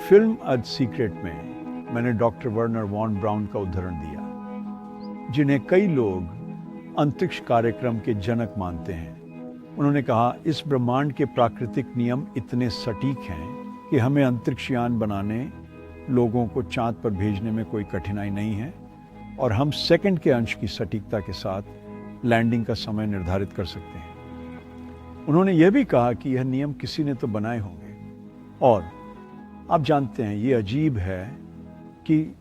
Film the secret में मैंने doctor Werner von brown का उदाहरण दिया, जिन्हें कई लोग अंतरिक्ष कार्यक्रम के जनक मानते हैं। उन्होंने कहा, इस ब्रह्मांड के प्राकृतिक नियम इतने सटीक हैं कि हमें अंतरिक्ष यान बनाने, लोगों को चांद पर भेजने में कोई कठिनाई नहीं है और हम सेकंड के अंश की सटीकता के साथ लैंडिंग का समय निर्धारित कर सकते हैं। उन्होंने यह भी कहा कि यह नियम किसी ने तो बनाए होंगे और आप जानते हैं, ये अजीब है कि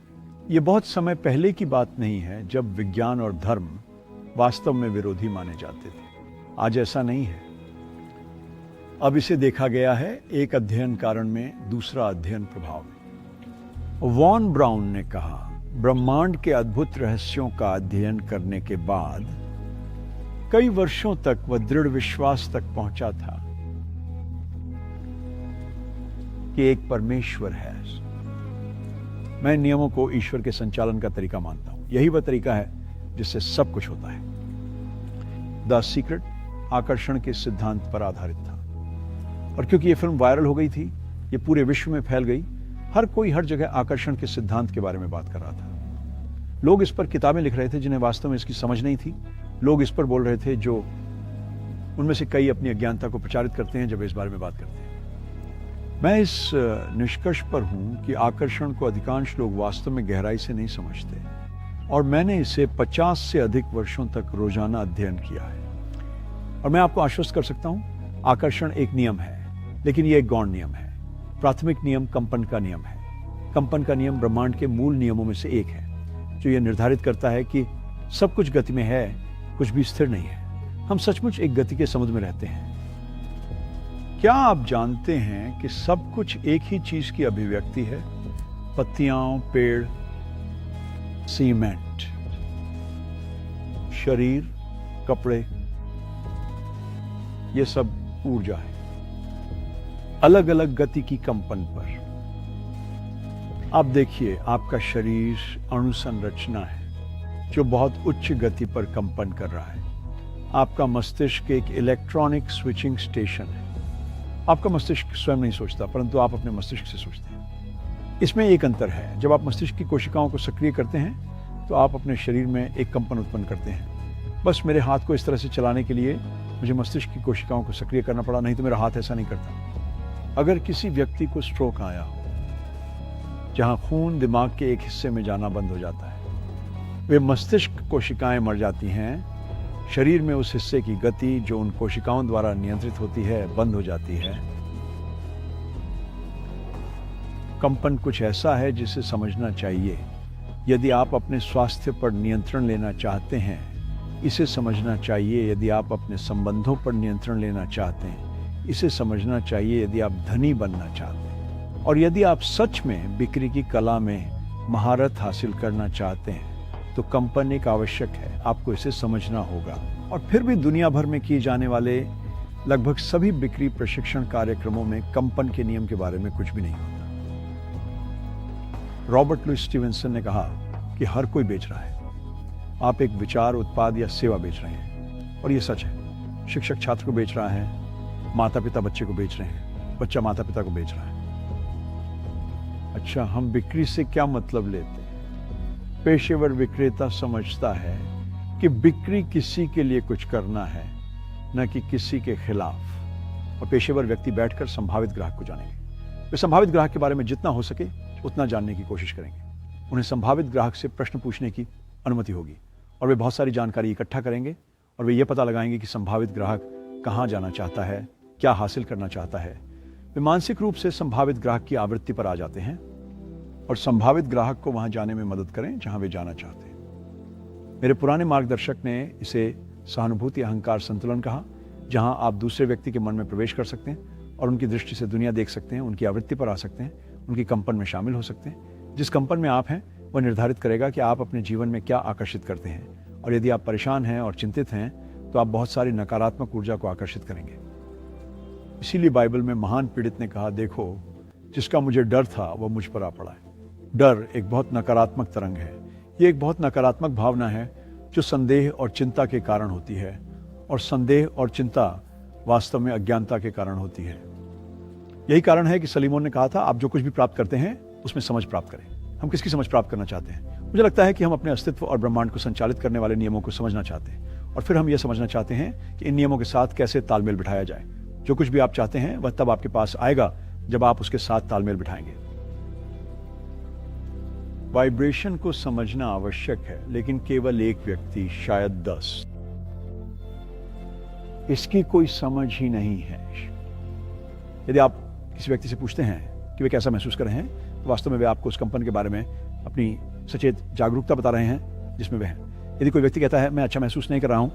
ये बहुत समय पहले की बात नहीं है जब विज्ञान और धर्म वास्तव में विरोधी माने जाते थे। आज ऐसा नहीं है। अब इसे देखा गया है एक अध्ययन कारण में, दूसरा अध्ययन प्रभाव में। वॉन ब्राउन ने कहा, ब्रह्मांड के अद्भुत रहस्यों का अध्ययन करने के बाद कई वर्षों तक वह दृढ़ विश्वास तक पहुंचा था कि एक परमेश्वर है। मैं नियमों को ईश्वर के संचालन का तरीका मानता हूं। यही वह तरीका है जिससे सब कुछ होता है। द सीक्रेट आकर्षण के सिद्धांत पर आधारित था और क्योंकि यह फिल्म वायरल हो गई थी, ये पूरे विश्व में फैल गई, हर कोई हर जगह आकर्षण के सिद्धांत के बारे में बात कर रहा था। लोग इस पर किताबें लिख रहे थे जिन्हें वास्तव में इसकी समझ नहीं थी। लोग इस पर बोल रहे थे, जो उनमें से कई अपनी अज्ञानता को प्रचारित करते हैं जब इस बारे में बात करते हैं। मैं इस निष्कर्ष पर हूं कि आकर्षण को अधिकांश लोग वास्तव में गहराई से नहीं समझते और मैंने इसे 50 से अधिक वर्षों तक रोजाना अध्ययन किया है और मैं आपको आश्वस्त कर सकता हूं, आकर्षण एक नियम है, लेकिन यह एक गौण नियम है। प्राथमिक नियम कंपन का नियम है। कंपन का नियम ब्रह्मांड के मूल नियमों में से एक है, जो यह निर्धारित करता है कि सब कुछ गति में है, कुछ भी स्थिर नहीं है। हम सचमुच एक गति के समुद्र में रहते हैं। क्या आप जानते हैं कि सब कुछ एक ही चीज की अभिव्यक्ति है? पत्तियां, पेड़, सीमेंट, शरीर, कपड़े, ये सब ऊर्जा है, अलग अलग गति की कंपन पर। आप देखिए, आपका शरीर अणु संरचना है जो बहुत उच्च गति पर कंपन कर रहा है। आपका मस्तिष्क एक इलेक्ट्रॉनिक स्विचिंग स्टेशन है। आपका मस्तिष्क स्वयं नहीं सोचता, परंतु आप अपने मस्तिष्क से सोचते हैं। इसमें एक अंतर है, जब आप मस्तिष्क की कोशिकाओं को सक्रिय करते हैं तो आप अपने शरीर में एक कंपन उत्पन्न करते हैं। बस मेरे हाथ को इस तरह से चलाने के लिए मुझे मस्तिष्क की कोशिकाओं को सक्रिय करना पड़ा, नहीं तो मेरा हाथ ऐसा नहीं करता। अगर किसी व्यक्ति को स्ट्रोक आया हो, जहां खून दिमाग के एक हिस्से में जाना बंद हो जाता है, वे मस्तिष्क कोशिकाएं मर जाती हैं, शरीर में उस हिस्से की गति जो उन कोशिकाओं द्वारा नियंत्रित होती है बंद हो जाती है। कंपन कुछ ऐसा है जिसे समझना चाहिए। यदि आप अपने स्वास्थ्य पर नियंत्रण लेना चाहते हैं, इसे समझना चाहिए। यदि आप अपने संबंधों पर नियंत्रण लेना चाहते हैं, इसे समझना चाहिए। यदि आप धनी बनना चाहते हैं और यदि आप सच में बिक्री की कला में महारत हासिल करना चाहते हैं, तो कंपन एक आवश्यक है। आपको इसे समझना होगा। और फिर भी दुनिया भर में किए जाने वाले लगभग सभी बिक्री प्रशिक्षण कार्यक्रमों में कंपन के नियम के बारे में कुछ भी नहीं होता। रॉबर्ट लुईस स्टीवेंसन ने कहा कि हर कोई बेच रहा है। आप एक विचार, उत्पाद या सेवा बेच रहे हैं, और ये सच है। शिक्षक छात्र को बेच रहा है, माता पिता बच्चे को बेच रहे हैं, बच्चा माता पिता को बेच रहा है। अच्छा, हम बिक्री से क्या मतलब लेते हैं? पेशेवर विक्रेता समझता है कि बिक्री किसी के लिए कुछ करना है, न कि किसी के खिलाफ। और पेशेवर व्यक्ति बैठकर संभावित ग्राहक को जानेंगे। वे संभावित ग्राहक के बारे में जितना हो सके उतना जानने की कोशिश करेंगे। उन्हें संभावित ग्राहक से प्रश्न पूछने की अनुमति होगी और वे बहुत सारी जानकारी इकट्ठा करेंगे और वे ये पता लगाएंगे कि संभावित ग्राहक कहाँ जाना चाहता है, क्या हासिल करना चाहता है। वे मानसिक रूप से संभावित ग्राहक की आवृत्ति पर आ जाते हैं और संभावित ग्राहक को वहां जाने में मदद करें जहां वे जाना चाहते हैं। मेरे पुराने मार्गदर्शक ने इसे सहानुभूति अहंकार संतुलन कहा, जहां आप दूसरे व्यक्ति के मन में प्रवेश कर सकते हैं और उनकी दृष्टि से दुनिया देख सकते हैं, उनकी आवृत्ति पर आ सकते हैं, उनकी कंपन में शामिल हो सकते हैं। जिस कंपन में आप हैं वह निर्धारित करेगा कि आप अपने जीवन में क्या आकर्षित करते हैं। और यदि आप परेशान हैं और चिंतित हैं तो आप बहुत सारी नकारात्मक ऊर्जा को आकर्षित करेंगे। इसीलिए बाइबल में महान पीड़ित ने कहा, देखो, जिसका मुझे डर था वह मुझ पर आ पड़ा है। डर एक बहुत नकारात्मक तरंग है। ये एक बहुत नकारात्मक भावना है जो संदेह और चिंता के कारण होती है, और संदेह और चिंता वास्तव में अज्ञानता के कारण होती है। यही कारण है कि सलीमोन ने कहा था, आप जो कुछ भी प्राप्त करते हैं उसमें समझ प्राप्त करें। हम किसकी समझ प्राप्त करना चाहते हैं? मुझे लगता है कि हम अपने अस्तित्व और ब्रह्मांड को संचालित करने वाले नियमों को समझना चाहते हैं, और फिर हम यह समझना चाहते हैं कि इन नियमों के साथ कैसे तालमेल बिठाया जाए। जो कुछ भी आप चाहते हैं वह तब आपके पास आएगा जब आप उसके साथ तालमेल बिठाएंगे। वाइब्रेशन को समझना आवश्यक है, लेकिन केवल एक व्यक्ति, शायद 10, इसकी कोई समझ ही नहीं है। यदि आप किसी व्यक्ति से पूछते हैं कि वे कैसा महसूस कर रहे हैं, तो वास्तव में वे आपको उस कंपन के बारे में अपनी सचेत जागरूकता बता रहे हैं जिसमें वे हैं। यदि कोई व्यक्ति कहता है मैं अच्छा महसूस नहीं कर रहा हूं,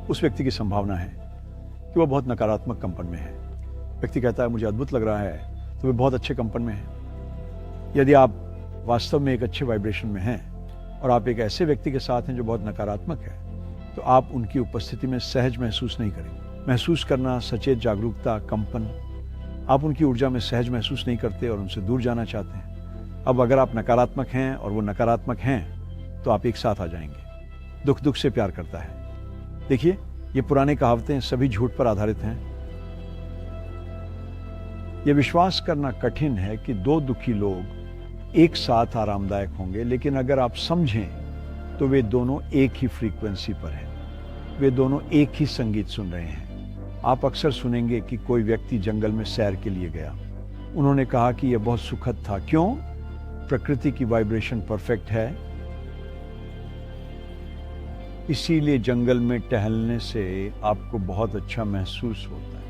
उस व्यक्ति की संभावना है कि वह बहुत नकारात्मक कंपन में है। व्यक्ति कहता है मुझे अद्भुत लग रहा है, तो वे बहुत अच्छे कंपन में है। यदि आप वास्तव में एक अच्छे वाइब्रेशन में हैं और आप एक ऐसे व्यक्ति के साथ हैं जो बहुत नकारात्मक है, तो आप उनकी उपस्थिति में सहज महसूस नहीं करेंगे। महसूस करना, सचेत जागरूकता, कंपन, आप उनकी ऊर्जा में सहज महसूस नहीं करते और उनसे दूर जाना चाहते हैं। अब अगर आप नकारात्मक हैं और वो नकारात्मक हैं, तो आप एक साथ आ जाएंगे। दुख दुख से प्यार करता है। देखिए, ये पुरानी कहावतें सभी झूठ पर आधारित हैं। यह विश्वास करना कठिन है कि दो दुखी लोग एक साथ आरामदायक होंगे, लेकिन अगर आप समझें तो वे दोनों एक ही फ्रीक्वेंसी पर हैं। वे दोनों एक ही संगीत सुन रहे हैं। आप अक्सर सुनेंगे कि कोई व्यक्ति जंगल में सैर के लिए गया। उन्होंने कहा कि यह बहुत सुखद था। क्यों? प्रकृति की वाइब्रेशन परफेक्ट है, इसीलिए जंगल में टहलने से आपको बहुत अच्छा महसूस होता है।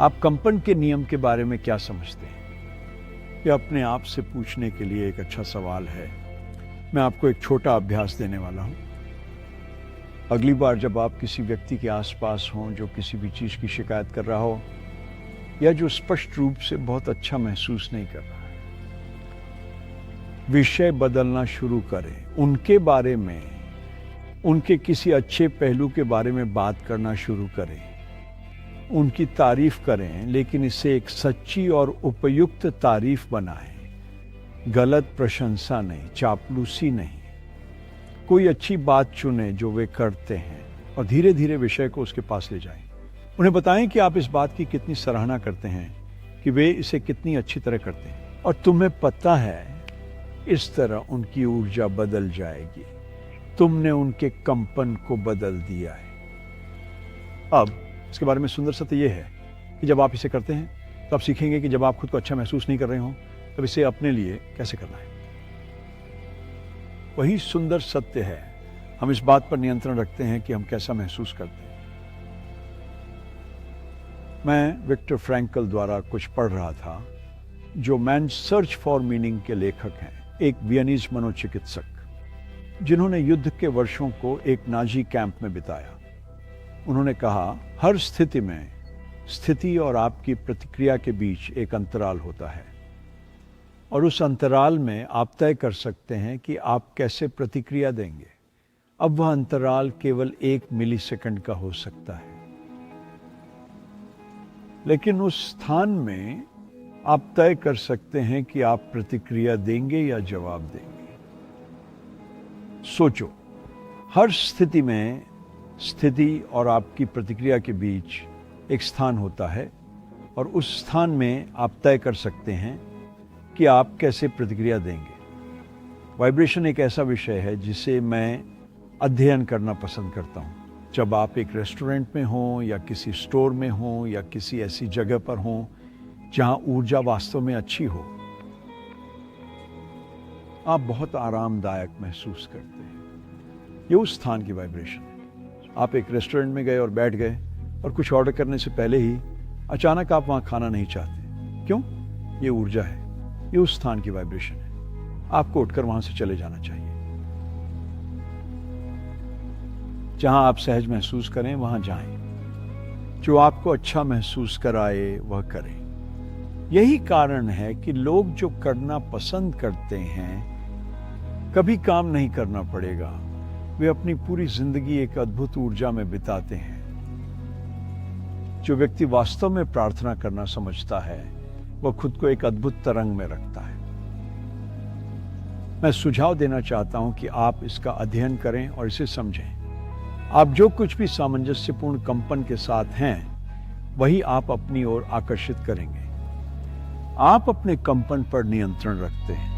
आप कंपन के नियम के बारे में क्या समझते हैं? यह अपने आप से पूछने के लिए एक अच्छा सवाल है। मैं आपको एक छोटा अभ्यास देने वाला हूं। अगली बार जब आप किसी व्यक्ति के आसपास हों जो किसी भी चीज की शिकायत कर रहा हो, या जो स्पष्ट रूप से बहुत अच्छा महसूस नहीं कर रहा है, विषय बदलना शुरू करें। उनके बारे में, उनके किसी अच्छे पहलू के बारे में बात करना शुरू करें। उनकी तारीफ करें, लेकिन इसे एक सच्ची और उपयुक्त तारीफ बनाएं। गलत प्रशंसा नहीं, चापलूसी नहीं। कोई अच्छी बात चुने जो वे करते हैं और धीरे धीरे विषय को उसके पास ले जाएं। उन्हें बताएं कि आप इस बात की कितनी सराहना करते हैं, कि वे इसे कितनी अच्छी तरह करते हैं, और तुम्हें पता है इस तरह उनकी ऊर्जा बदल जाएगी। तुमने उनके कंपन को बदल दिया है। अब इसके बारे में सुंदर सत्य यह है कि जब आप इसे करते हैं तो आप सीखेंगे कि जब आप खुद को अच्छा महसूस नहीं कर रहे हो, तब इसे अपने लिए कैसे करना है। वही सुंदर सत्य है। हम इस बात पर नियंत्रण रखते हैं कि हम कैसा महसूस करते हैं। मैं विक्टर फ्रैंकल द्वारा कुछ पढ़ रहा था, जो मैन सर्च फॉर मीनिंग के लेखक हैं, एक वियनीज मनोचिकित्सक, जिन्होंने युद्ध के वर्षों को एक नाजी कैंप में बिताया। उन्होंने कहा, हर स्थिति में स्थिति और आपकी प्रतिक्रिया के बीच एक अंतराल होता है, और उस अंतराल में आप तय कर सकते हैं कि आप कैसे प्रतिक्रिया देंगे। अब वह अंतराल केवल 1 मिलीसेकंड का हो सकता है, लेकिन उस स्थान में आप तय कर सकते हैं कि आप प्रतिक्रिया देंगे या जवाब देंगे। सोचो, हर स्थिति में स्थिति और आपकी प्रतिक्रिया के बीच एक स्थान होता है, और उस स्थान में आप तय कर सकते हैं कि आप कैसे प्रतिक्रिया देंगे। वाइब्रेशन एक ऐसा विषय है जिसे मैं अध्ययन करना पसंद करता हूँ। जब आप एक रेस्टोरेंट में हों, या किसी स्टोर में हों, या किसी ऐसी जगह पर हों जहाँ ऊर्जा वास्तव में अच्छी हो, आप बहुत आरामदायक महसूस करते हैं। ये उस स्थान की वाइब्रेशन है। आप एक रेस्टोरेंट में गए और बैठ गए, और कुछ ऑर्डर करने से पहले ही अचानक आप वहाँ खाना नहीं चाहते। क्यों? ये ऊर्जा है, ये उस स्थान की वाइब्रेशन है। आपको उठकर वहाँ से चले जाना चाहिए। जहाँ आप सहज महसूस करें वहाँ जाएं। जो आपको अच्छा महसूस कराए वह करें। यही कारण है कि लोग जो करना पसंद करते हैं, कभी काम नहीं करना पड़ेगा, वे अपनी पूरी जिंदगी एक अद्भुत ऊर्जा में बिताते हैं। जो व्यक्ति वास्तव में प्रार्थना करना समझता है, वह खुद को एक अद्भुत तरंग में रखता है। मैं सुझाव देना चाहता हूं कि आप इसका अध्ययन करें और इसे समझें। आप जो कुछ भी सामंजस्यपूर्ण कंपन के साथ हैं वही आप अपनी ओर आकर्षित करेंगे। आप अपने कंपन पर नियंत्रण रखते हैं।